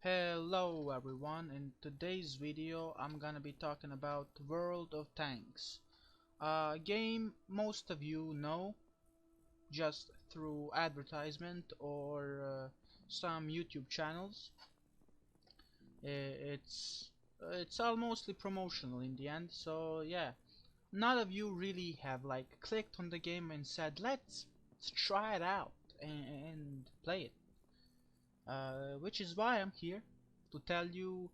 Hello everyone, in today's video I'm gonna be talking about World of Tanks, a game most of you know just through advertisement or some YouTube channels. It's all mostly promotional in the end, so yeah, none of you really have like clicked on the game and said let's try it out and play it. Which is why I'm here to tell you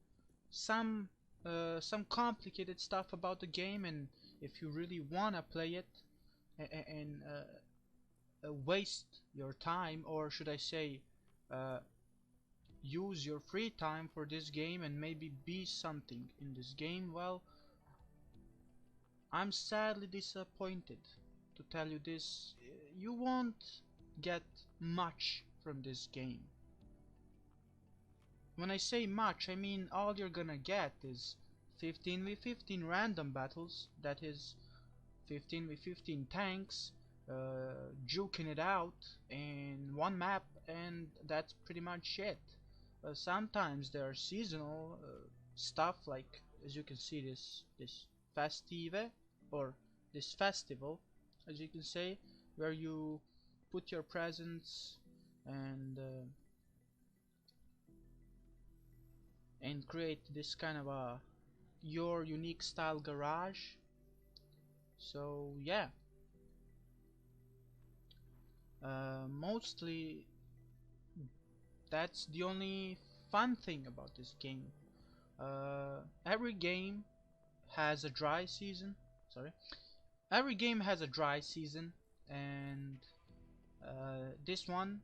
some some complicated stuff about the game, and if you really wanna play it and waste your time, or should I say, uh, use your free time for this game and maybe be something in this game, well, I'm sadly disappointed to tell you this. You won't get much from this game. When I say much, I mean all you're gonna get is 15v15 random battles, that is 15v15 tanks, juking it out in one map, and that's pretty much it. Sometimes there are seasonal stuff, like as you can see this festive, or this festival, as you can say, where you put your presents and create this kind of a your unique style garage. So yeah, mostly that's the only fun thing about this game. Every game has a dry season. Sorry, every game has a dry season, and this one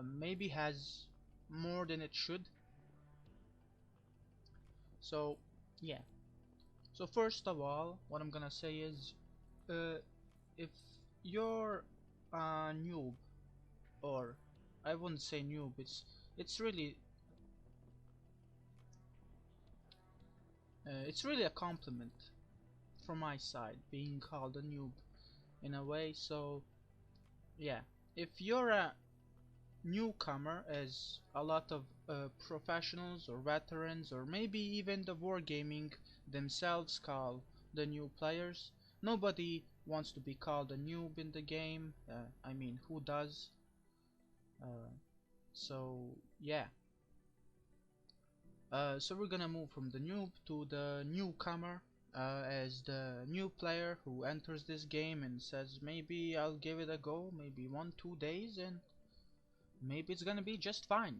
maybe has more than it should. So yeah. So first of all, what I'm gonna say is, uh, if you're a noob, or I wouldn't say noob, it's really a compliment from my side being called a noob in a way. So yeah, if you're a newcomer, as a lot of professionals or veterans, or maybe even the wargaming themselves call the new players, nobody wants to be called a noob in the game. I mean, who does? uh, so yeah, so we're gonna move from the noob to the newcomer, as the new player who enters this game and says maybe I'll give it a go, maybe 1-2 days, and maybe it's gonna be just fine.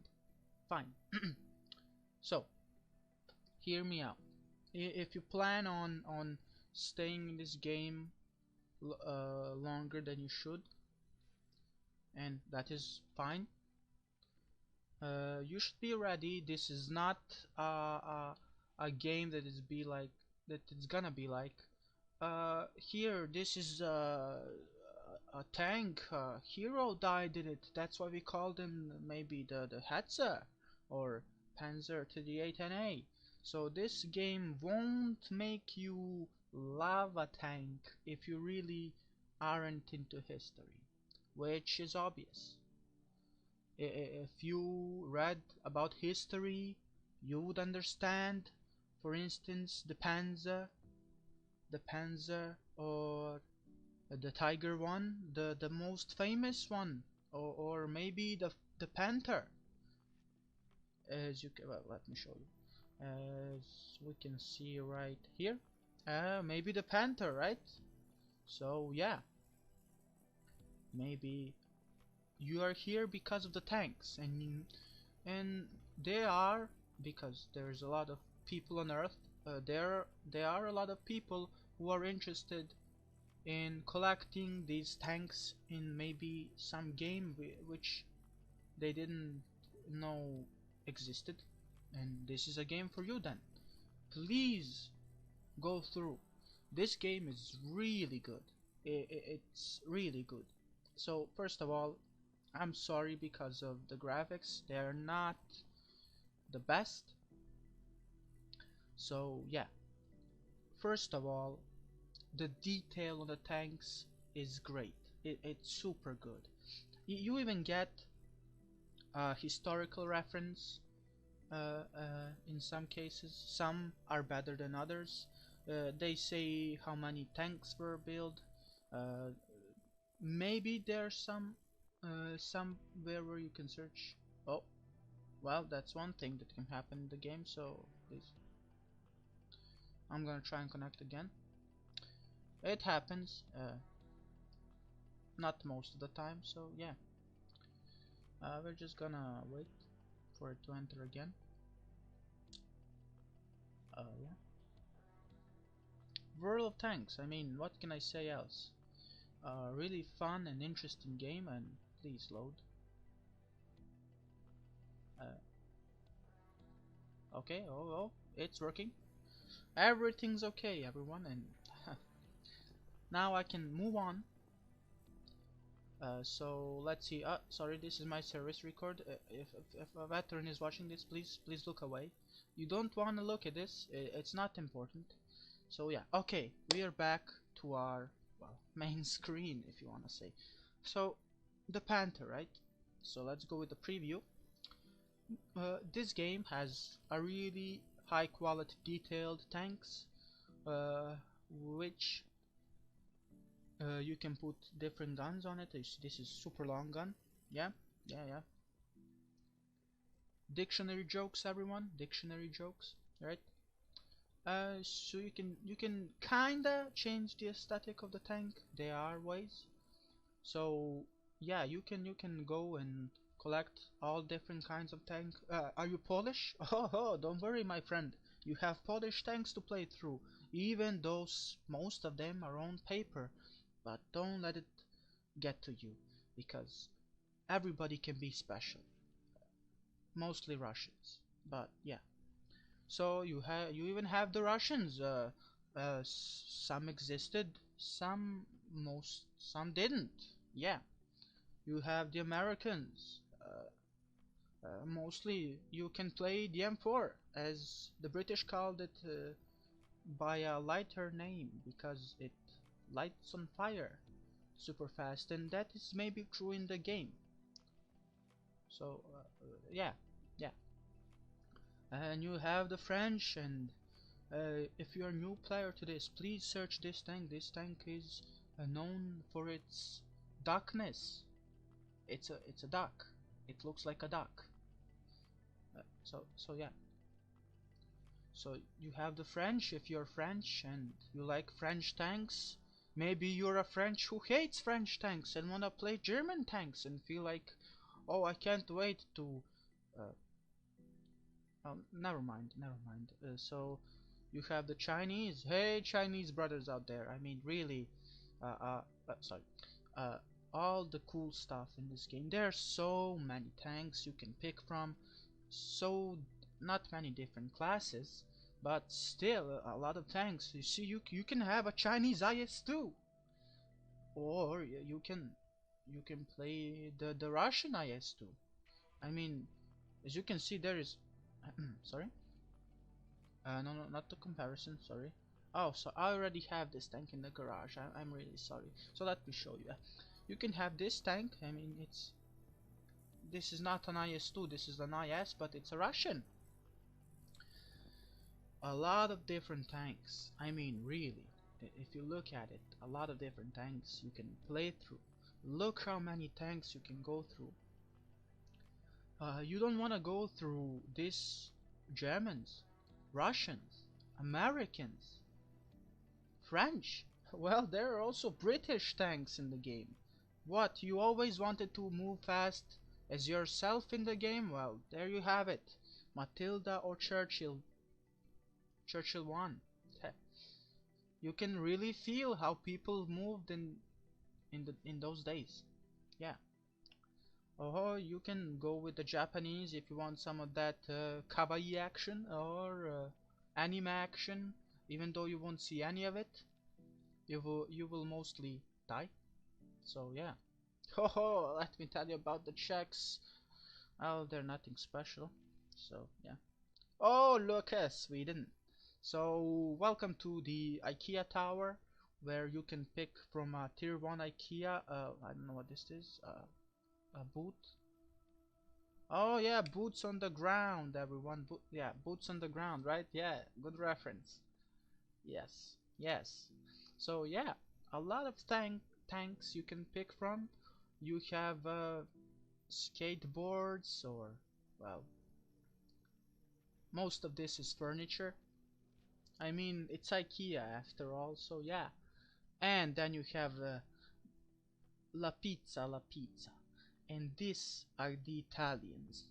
So hear me out. If you plan on staying in this game longer than you should, and that is fine, you should be ready. This is not a game that is be like that it's gonna be like, here, this is a tank hero died in it, that's why we called him maybe the Hetzer, or Panzer to the 8NA. So this game won't make you love a tank if you really aren't into history, which is obvious. If you read about history, you would understand. For instance, the Panzer, or the Tiger one, the most famous one, or maybe the Panther. As you can, well, let me show you. As we can see right here, maybe the Panther, right? So yeah, maybe you are here because of the tanks, and they are, because there's a lot of people on Earth. There are a lot of people who are interested in collecting these tanks in maybe some game which they didn't know existed, and this is a game for you then. Please go through. This game is really good. It's really good. So first of all, I'm sorry because of the graphics. They're not the best. So yeah, first of all, the detail on the tanks is great. It's super good. You even get a historical reference in some cases. Some are better than others. They say how many tanks were built. Uh, Maybe there's somewhere where you can search. Oh, well, that's one thing that can happen in the game. So please, I'm gonna try and connect again. It happens, not most of the time. So yeah, we're just gonna wait for it to enter again. Yeah. World of Tanks. I mean, what can I say else? Really fun and interesting game. And please load. Uh, okay. Oh, it's working. Everything's okay, everyone. And now I can move on. So let's see. Sorry, this is my service record. If a veteran is watching this, please look away. You don't want to look at this. It's not important. So yeah, okay, we are back to our, well, main screen, if you want to say. So the Panther, right? So let's go with the preview. This game has a really high quality detailed tanks, uh, which you can put different guns on it. This is super long gun. Yeah, yeah. Dictionary jokes, everyone. Dictionary jokes, right? So you can kinda change the aesthetic of the tank. There are ways. So yeah, you can go and collect all different kinds of tank. Are you Polish? Oh, don't worry, my friend. You have Polish tanks to play through, even though most of them are on paper. But don't let it get to you, because everybody can be special. Mostly Russians, but yeah. So you even have the Russians. Some existed, some didn't. Yeah, you have the Americans. Mostly you can play the M4, as the British called it, by a lighter name because it lights on fire super fast, and that is maybe true in the game. So yeah, yeah. And you have the French, and if you're a new player to this, please search this tank. This tank is known for its duckness. It's a duck. It looks like a duck. So yeah. So you have the French. If you're French and you like French tanks, maybe you're a French who hates French tanks and wanna play German tanks and feel like, oh, I can't wait to. Uh, Never mind, never mind. So you have the Chinese. Hey, Chinese brothers out there. I mean, really. Sorry. Uh, all the cool stuff in this game. There are so many tanks you can pick from. So not many different classes, but still a lot of tanks. You see, you can have a Chinese IS-2, or you can play the Russian IS-2. I mean, as you can see, there is. Sorry. No, not the comparison, sorry. Oh, so I already have this tank in the garage. I'm really sorry. So let me show you. You can have this tank. I mean, this is not an IS-2, this is an IS, but it's a Russian. A lot of different tanks. I mean, really. If you look at it, a lot of different tanks you can play through. Look how many tanks you can go through. You don't want to go through this Germans, Russians, Americans, French. Well, there are also British tanks in the game. What, you always wanted to move fast as yourself in the game? Well, there you have it. Matilda or Churchill. Churchill won. You can really feel how people moved in those days. Yeah. Oh, you can go with the Japanese if you want some of that kawaii action or anime action. Even though you won't see any of it, you will mostly die. So yeah. Oh, let me tell you about the Czechs. Oh, they're nothing special. So yeah. Oh, look, Sweden. So welcome to the IKEA Tower, where you can pick from a tier 1 IKEA. I don't know what this is. A boot. Oh yeah, boots on the ground, everyone. Yeah, boots on the ground, right? Yeah, good reference. Yes, yes. So yeah, a lot of tanks you can pick from. You have skateboards, or well, most of this is furniture. I mean, it's IKEA after all, so yeah. And then you have La Pizza. And these are the Italians.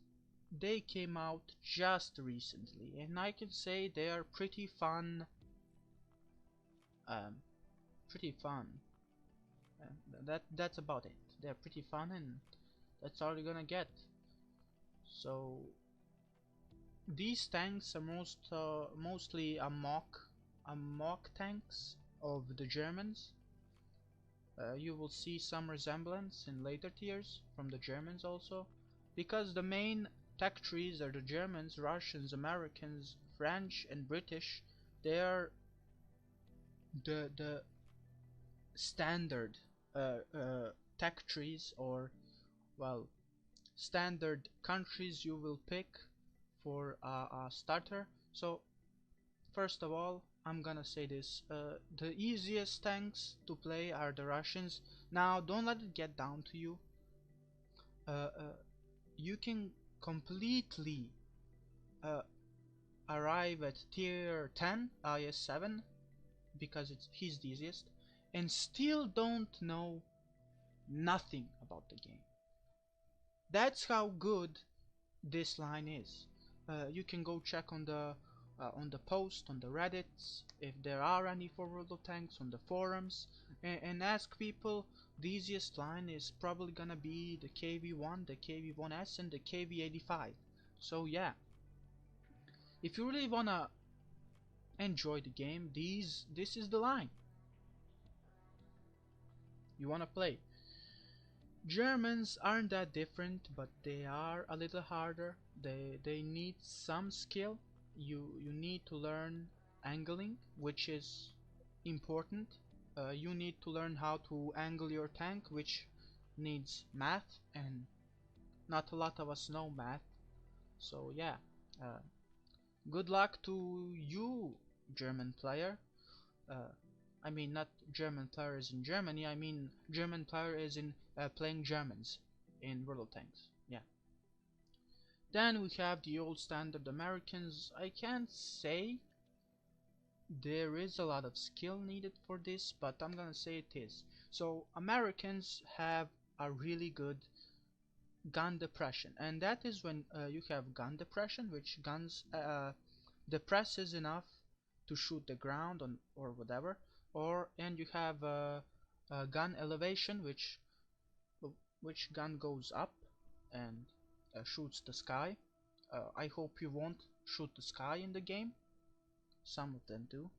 They came out just recently, and I can say they are pretty fun. Um, pretty fun. That's about it. They're pretty fun, and that's all you're gonna get. So these tanks are mostly a mock tanks of the Germans. You will see some resemblance in later tiers from the Germans also, because the main tech trees are the Germans, Russians, Americans, French, and British. They are the standard tech trees, or well, standard countries you will pick for a starter. So first of all, I'm gonna say this: the easiest tanks to play are the Russians. Now, don't let it get down to you. Uh, uh, you can completely uh, arrive at tier 10, IS-7, because he's the easiest, and still don't know nothing about the game. That's how good this line is. You can go check on the post on the Reddits if there are any for World of Tanks, on the forums, and ask people. The easiest line is probably gonna be the KV1, the KV1S, and the KV85. So yeah, if you really wanna enjoy the game, this is the line you wanna play. Germans aren't that different, but they are a little harder. They need some skill. You need to learn angling, which is important. You need to learn how to angle your tank, which needs math, and not a lot of us know math. So yeah, uh, good luck to you, German player. Uh, I mean, not German players in Germany. I mean German players in playing Germans in World of Tanks. Yeah. Then we have the old standard Americans. I can't say there is a lot of skill needed for this, but I'm gonna say it is. So Americans have a really good gun depression, and that is when you have gun depression, which guns depresses enough to shoot the ground on or whatever, and you have gun elevation, which gun goes up and shoots the sky. I hope you won't shoot the sky in the game. Some of them do,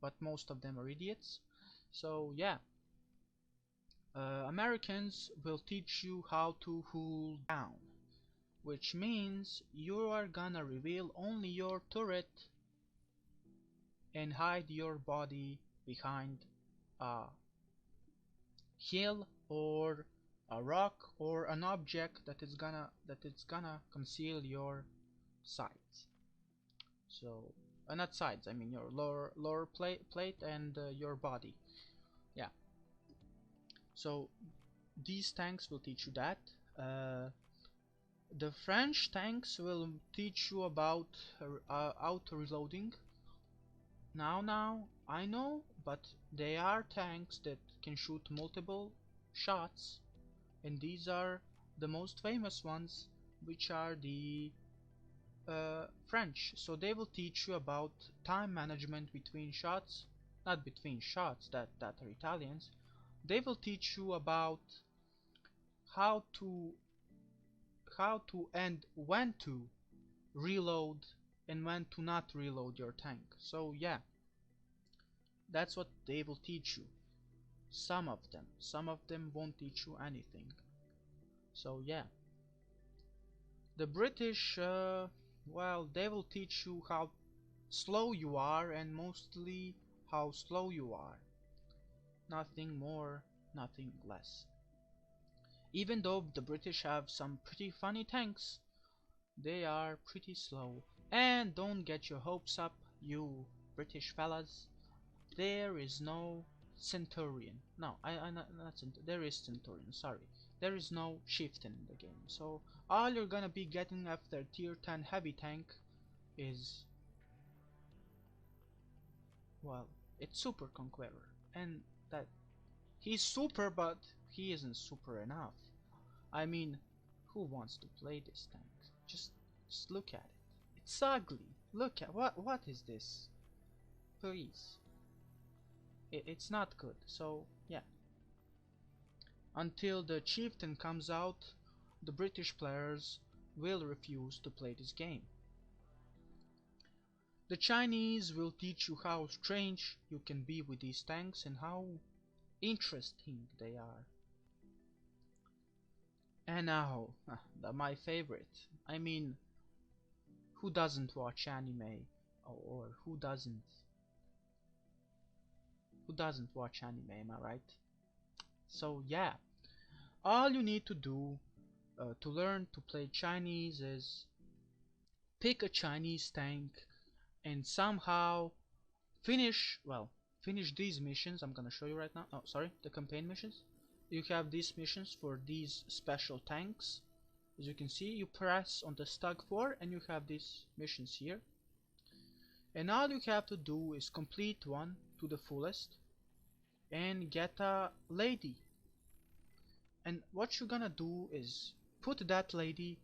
but most of them are idiots. So yeah, Americans will teach you how to hold down, which means you are gonna reveal only your turret and hide your body behind a hill or a rock or an object that is gonna conceal your sides. So not sides, I mean your lower plate and your body. Yeah. So these tanks will teach you that. Uh, the French tanks will teach you about auto reloading. Now, I know, but they are tanks that can shoot multiple shots, and these are the most famous ones, which are the French. So they will teach you about time management between shots, not between shots, that are Italians. They will teach you about how to and when to reload and when to not reload your tank. So yeah, that's what they will teach you. Some of them won't teach you anything. So yeah, the British, well, they will teach you how slow you are, and mostly how slow you are. Nothing more, nothing less. Even though the British have some pretty funny tanks, they are pretty slow. And don't get your hopes up, you British fellas. There is no Centurion. No, not Centurion. There is Centurion, sorry. There is no chieftain in the game. So all you're gonna be getting after tier 10 heavy tank is, well, it's Super Conqueror. And that he's super, but he isn't super enough. I mean, who wants to play this tank? Just, just look at it. It's ugly. Look at what is this? Please. It's not good. So yeah, until the chieftain comes out, the British players will refuse to play this game. The Chinese will teach you how strange you can be with these tanks and how interesting they are. And now, my favorite. I mean, who doesn't watch anime, or who doesn't watch anime, am I right? So yeah, all you need to do to learn to play Chinese is pick a Chinese tank and somehow finish, well, finish these missions. I'm gonna show you right now. Oh, sorry, the campaign missions. You have these missions for these special tanks. As you can see, you press on the Stug 4 and you have these missions here. And all you have to do is complete one to the fullest and get a lady. And what you're gonna do is put that lady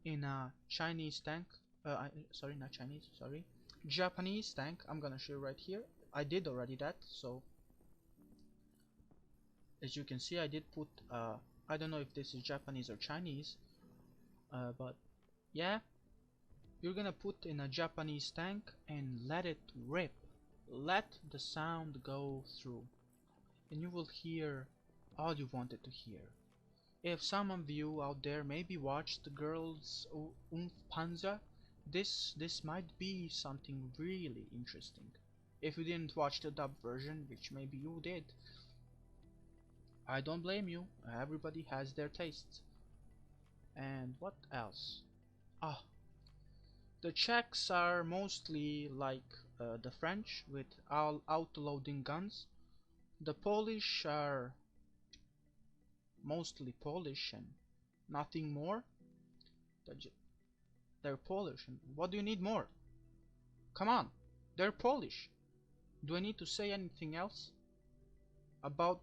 in a Chinese tank. Sorry, not Chinese, sorry. Japanese tank. I'm gonna show you right here. I did already that, so as you can see I did put I don't know if this is Japanese or Chinese, but yeah, you're gonna put in a Japanese tank and let it rip. Let the sound go through and you will hear all you wanted to hear. If some of you out there maybe watched the girls Panzer, this might be something really interesting. If you didn't watch the dub version, which maybe you did, I don't blame you. Everybody has their tastes. And what else? Ah, the Czechs are mostly like the French with all auto-loading guns. The Polish are mostly Polish and nothing more. They're Polish. And what do you need more? Come on, they're Polish. Do I need to say anything else about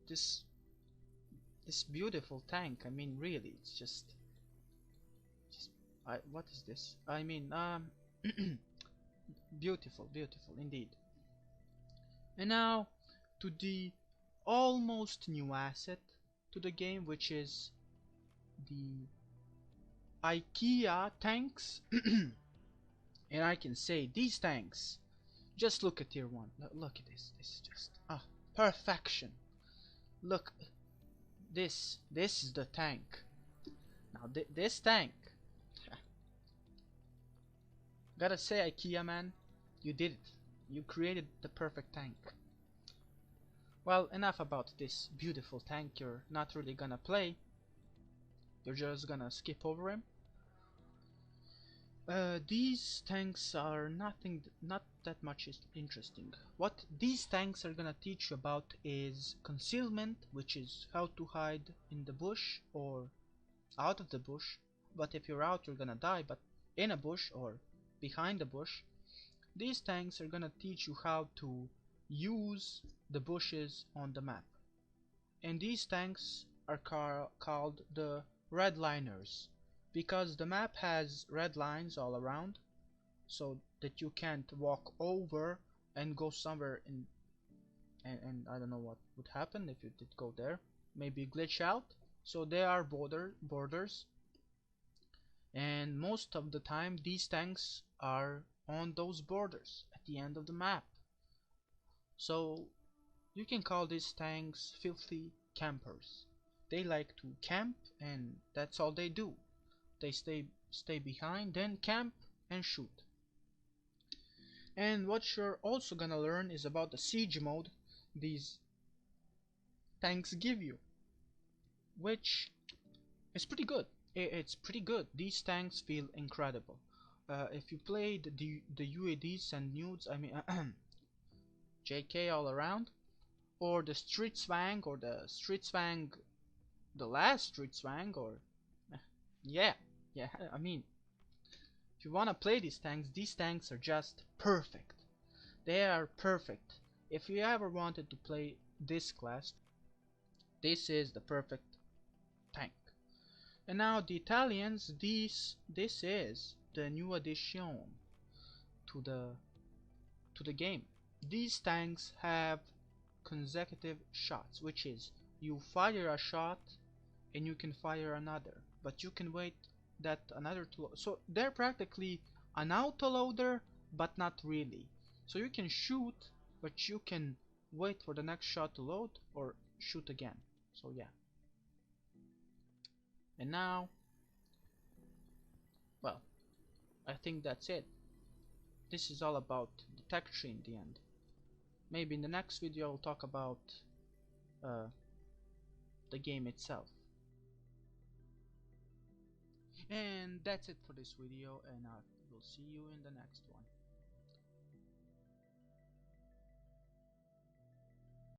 this this beautiful tank? I mean, really, it's just what is this? I mean, beautiful, beautiful indeed. And now to the almost new asset to the game, which is the IKEA tanks. And I can say these tanks, just look at tier 1. Look at this. This is just perfection. Look, this is the tank. Now this tank, gotta say, IKEA man, you did it. You created the perfect tank. Well, enough about this beautiful tank you're not really gonna play. You're just gonna skip over him. These tanks are not that much interesting. What these tanks are gonna teach you about is concealment, which is how to hide in the bush or out of the bush. But if you're out, you're gonna die. But in a bush or behind a bush, these tanks are gonna teach you how to use the bushes on the map. And these tanks are called the redliners, because the map has red lines all around, so that you can't walk over and go somewhere in, and I don't know what would happen if you did go there. Maybe glitch out. So there are borders, and most of the time these tanks are on those borders at the end of the map. So you can call these tanks filthy campers. They like to camp, and that's all they do. They stay behind, then camp and shoot. And what you're also gonna learn is about the siege mode these tanks give you. which is pretty good. It's pretty good. These tanks feel incredible. If you played the UADs and nudes, I mean JK all around, or the Street Swang, or the Street Swang, the last Street Swang, or yeah, yeah. I mean, if you wanna play these tanks are just perfect. They are perfect. If you ever wanted to play this class, this is the perfect tank. And now the Italians, this is the new addition to the game. These tanks have consecutive shots, which is you fire a shot and you can fire another, but you can wait that another to load. So they're practically an autoloader, but not really. So you can shoot, but you can wait for the next shot to load or shoot again. So yeah. And now, well, I think that's it. This is all about the tech tree in the end. Maybe in the next video I'll talk about uh, the game itself. And that's it for this video, and I will see you in the next one.